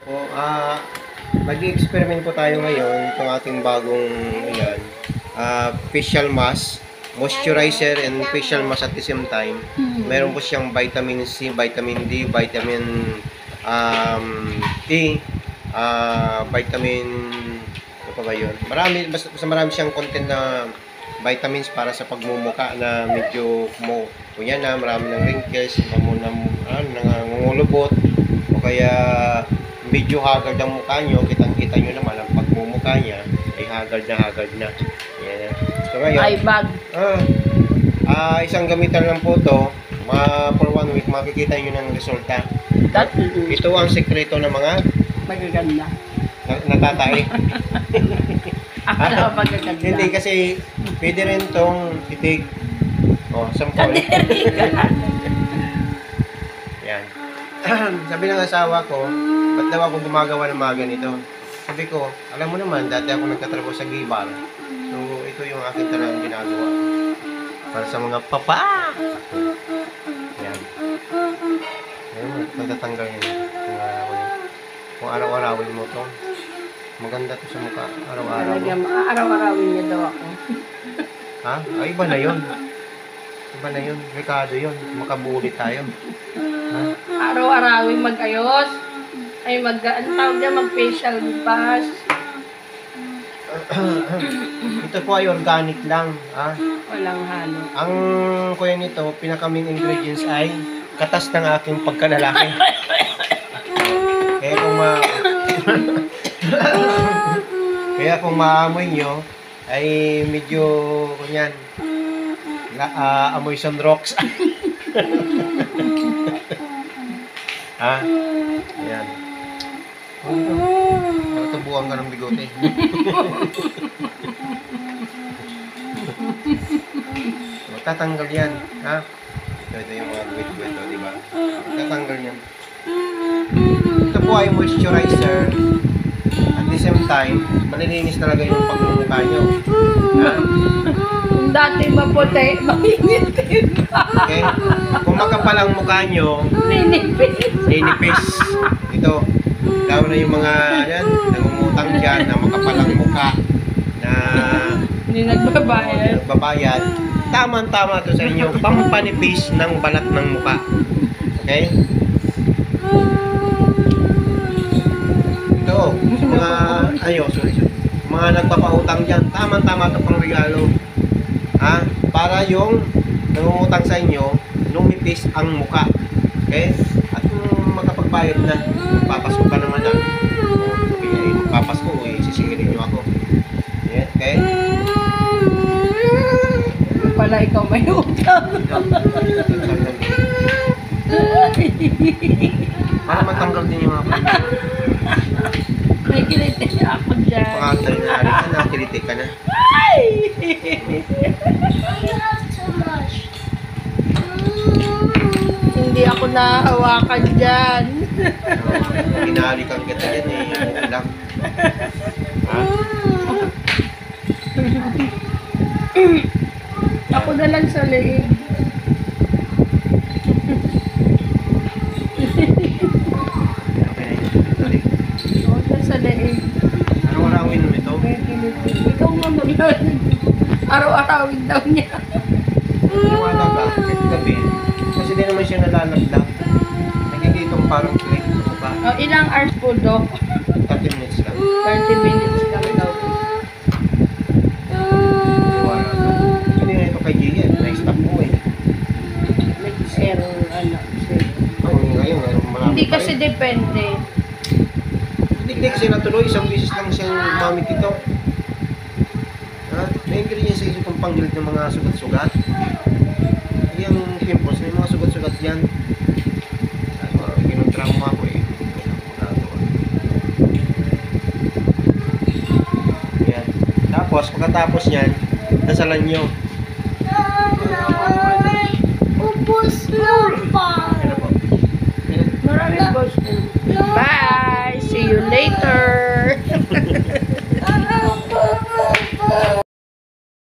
O, mag-experiment po tayo ngayon itong ating bagong yan, facial mask, moisturizer and facial mask at the same time. Meron po siyang vitamin C, vitamin D, vitamin E, vitamin ano pa ba yun? Marami, basta marami siyang content na vitamins para sa pagmumuka na medyo kunya na marami ng wrinkles, nangungulubot o kaya medyo haggard ang mukha nyo, kitang-kita nyo naman ang pagmumukha niya ay haggard na. Yan. So ngayon, Eye bag. isang gamitan lang po to, for 1 week makikita nyo ng resulta. Ito ang sekreto ng mga Magaganda. natatay. Akala ko magaganda. Hindi kasi pwede rin tong titig. Sampol. Yan. Sabi ng asawa ko, ba't daw ako gumagawa ng mga ganito? Sabi ko, alam mo naman, dati ako nagtatrabaho sa Gibar. So, ito yung aking talagang ginagawa. Para sa mga papa. Yan. Ayun, natatanggal yun. Kung araw-arawin mo to, maganda to sa mukha. Araw-araw. Araw-arawin niya daw ako. Ha? Ay, iba na yun. Iba na yun. Rekado yun. Makabuli tayo. Ha? Araw-arawin mag-ayos. Ay ano tawag niya, mag-facial mask. Ito po ay organic lang. Ha? Walang halo. Ang kuya nito, pinaka-main ingredients ay katas ng aking pagkalalaki. Kaya kung maamoy nyo, ay medyo kunyan, amoy sunrocks. Ha? Ayan. Natubuhan ka ng bigote. Tatanggal yan. Ha? Ito yung mga buwit-buwit, di ba? Tatanggal yan. Ito po ay moisturizer. At the same time, malilinis talaga yung pagmumukha nyo. Ha? Kung dati maputi, mainitin. Okay? Kung makapal ang mukha nyo, ninipis. Ito, lalo na yung mga nangungutang dyan, na makapal ang mukha, na Hindi nagbabayad. Tama-tama to sa inyo, pampanipis ng balat ng mukha. Okay? Ito, mga nagpapautang dyan, tama-tama ito pang regalo. Ha? Para yung nangungutang sa inyo, lumipis ang mukha. Okay? At kung makapagbayad na, papasko pa naman na. Papasko, sisigirin nyo ako. Yeah, okay? Pala ikaw may utang. Para matanggal din yung mga problema. May kiliti ako dyan. Pangatay na rin ka na, kiliti ka na. Ay! Hindi ako nahawakan dyan. Hinahalikan kita dyan okay lang. Ha? Ako na lang sa leeg. Ako na sa leeg. Anong arawin mo ito? Ikaw nga maglaan. Araw-arawin daw niya. Wala ka, kahit gabi. Kasi di naman siya nalalaglag. Nagigitong parang click sa mukha. Ilang hours po, Doc? 30 minutes lang. 30 minutes lang daw. Wala ka. Hindi nga ito kay Gian. Na-stop mo eh. May zero, zero. Ngayon, marami Hindi pa kasi rin. depende. Hindi kasi natuloy. Isang beses lang siya mamit ito. Ha? May ingredients sa isip ng panggilid ng mga sugat-sugat. Yung pimples, may mga sugat-sugat yan. Kinontra mo ako eh. Yan. Tapos, pagkatapos yan, dasalan nyo. Ubus na pa. Ano po? Maraming boss. Bye! See you later!